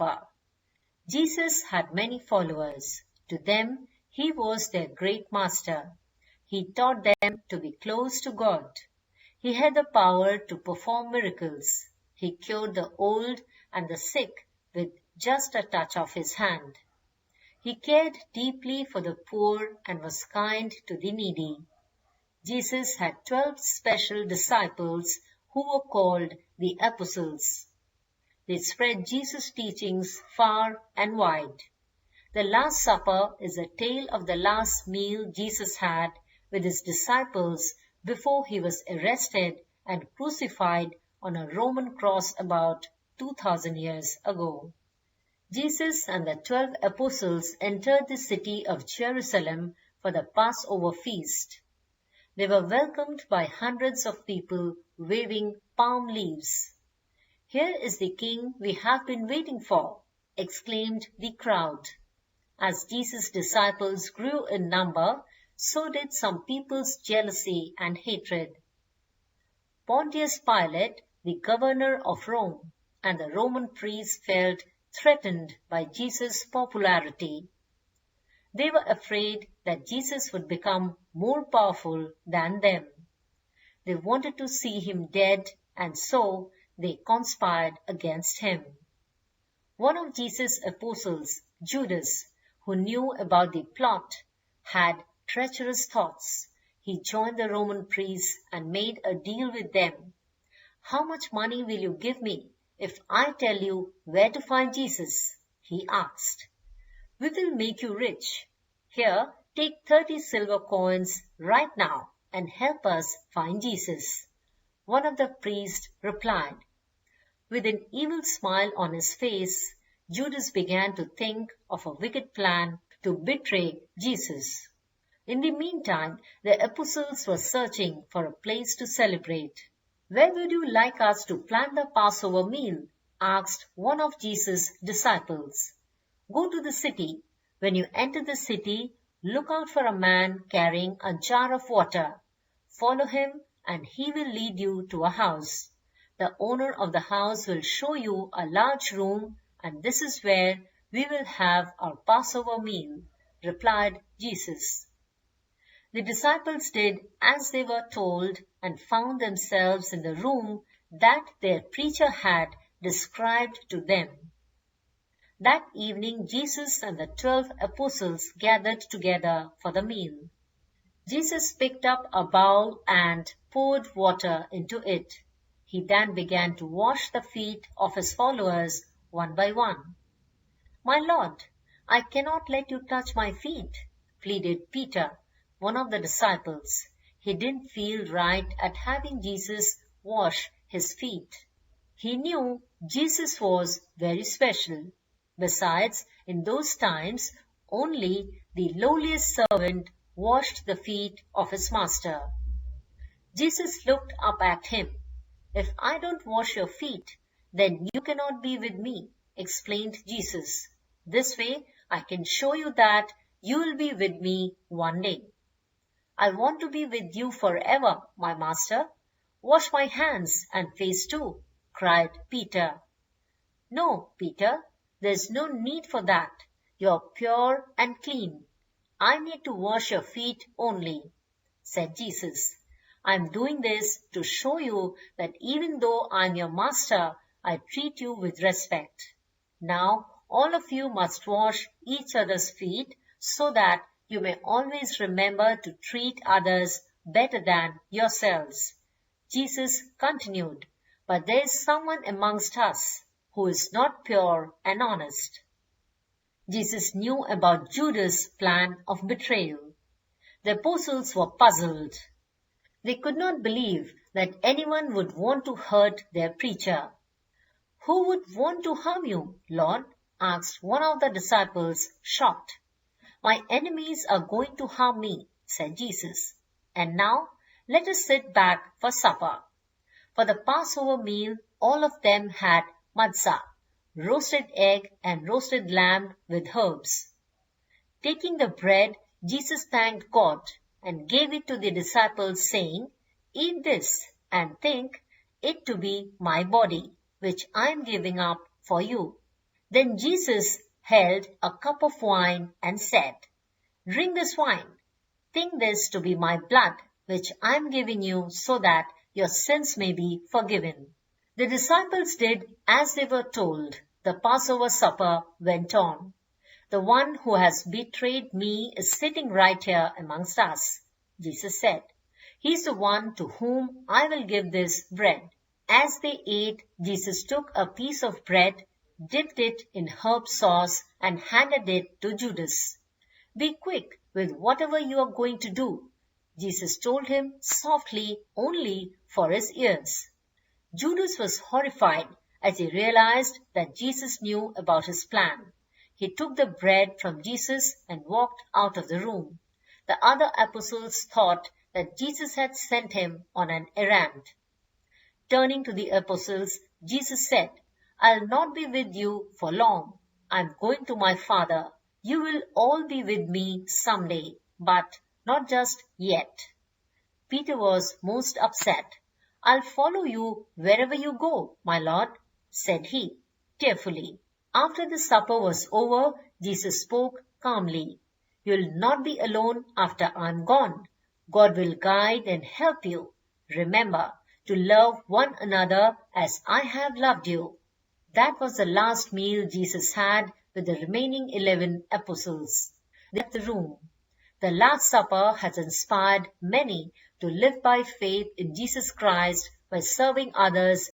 Supper. Jesus had many followers. To them, he was their great master. He taught them to be close to God. He had the power to perform miracles. He cured the old and the sick with just a touch of his hand. He cared deeply for the poor and was kind to the needy. Jesus had 12 special disciples who were called the apostles. They spread Jesus' teachings far and wide. The Last Supper is a tale of the last meal Jesus had with his disciples before he was arrested and crucified on a Roman cross about 2000 years ago. Jesus and the 12 apostles entered the city of Jerusalem for the Passover feast. They were welcomed by hundreds of people waving palm leaves. "Here is the king we have been waiting for," exclaimed the crowd. As Jesus' disciples grew in number, so did some people's jealousy and hatred. Pontius Pilate, the governor of Rome, and the Roman priests felt threatened by Jesus' popularity. They were afraid that Jesus would become more powerful than them. They wanted to see him dead, and so they conspired against him. One of Jesus' apostles, Judas, who knew about the plot, had treacherous thoughts. He joined the Roman priests and made a deal with them. "How much money will you give me if I tell you where to find Jesus?" he asked. "We will make you rich. Here, take 30 silver coins right now and help us find Jesus." One of the priests replied. With an evil smile on his face, Judas began to think of a wicked plan to betray Jesus. In the meantime, the apostles were searching for a place to celebrate. "Where would you like us to plan the Passover meal?" asked one of Jesus' disciples. "Go to the city. When you enter the city, look out for a man carrying a jar of water. Follow him, and he will lead you to a house. The owner of the house will show you a large room, and this is where we will have our Passover meal," replied Jesus. The disciples did as they were told and found themselves in the room that their preacher had described to them. That evening, Jesus and the 12 apostles gathered together for the meal. Jesus picked up a bowl and poured water into it. He then began to wash the feet of his followers one by one. "My Lord, I cannot let you touch my feet," pleaded Peter, one of the disciples. He didn't feel right at having Jesus wash his feet. He knew Jesus was very special. Besides, in those times, only the lowliest servant washed the feet of his master. Jesus looked up at him. "If I don't wash your feet, then you cannot be with me," explained Jesus. "This way I can show you that you will be with me one day." "I want to be with you forever, my master. Wash my hands and face too," cried Peter. "No, Peter, there's no need for that. You're pure and clean. I need to wash your feet only," said Jesus. "I'm doing this to show you that even though I'm your master, I treat you with respect. Now, all of you must wash each other's feet so that you may always remember to treat others better than yourselves." Jesus continued, "But there is someone amongst us who is not pure and honest." Jesus knew about Judas' plan of betrayal. The apostles were puzzled. They could not believe that anyone would want to hurt their preacher. "Who would want to harm you, Lord?" asked one of the disciples, shocked. "My enemies are going to harm me," said Jesus. "And now, let us sit back for supper." For the Passover meal, all of them had matzah, roasted egg and roasted lamb with herbs. Taking the bread, Jesus thanked God and gave it to the disciples, saying, "Eat this and think it to be my body, which I am giving up for you." Then Jesus held a cup of wine and said, "Drink this wine. Think this to be my blood, which I am giving you so that your sins may be forgiven." The disciples did as they were told. The Passover supper went on. "The one who has betrayed me is sitting right here amongst us," Jesus said. "He is the one to whom I will give this bread." As they ate, Jesus took a piece of bread, dipped it in herb sauce, and handed it to Judas. "Be quick with whatever you are going to do," Jesus told him softly only for his ears. Judas was horrified as he realized that Jesus knew about his plan. He took the bread from Jesus and walked out of the room. The other apostles thought that Jesus had sent him on an errand. Turning to the apostles, Jesus said, "I'll not be with you for long. I'm going to my Father. You will all be with me someday, but not just yet." Peter was most upset. "I'll follow you wherever you go, my Lord," said he, tearfully. After the supper was over, Jesus spoke calmly. "You'll not be alone after I'm gone. God will guide and help you. Remember to love one another as I have loved you." That was the last meal Jesus had with the remaining 11 apostles. They left the room. The Last Supper has inspired many to live by faith in Jesus Christ by serving others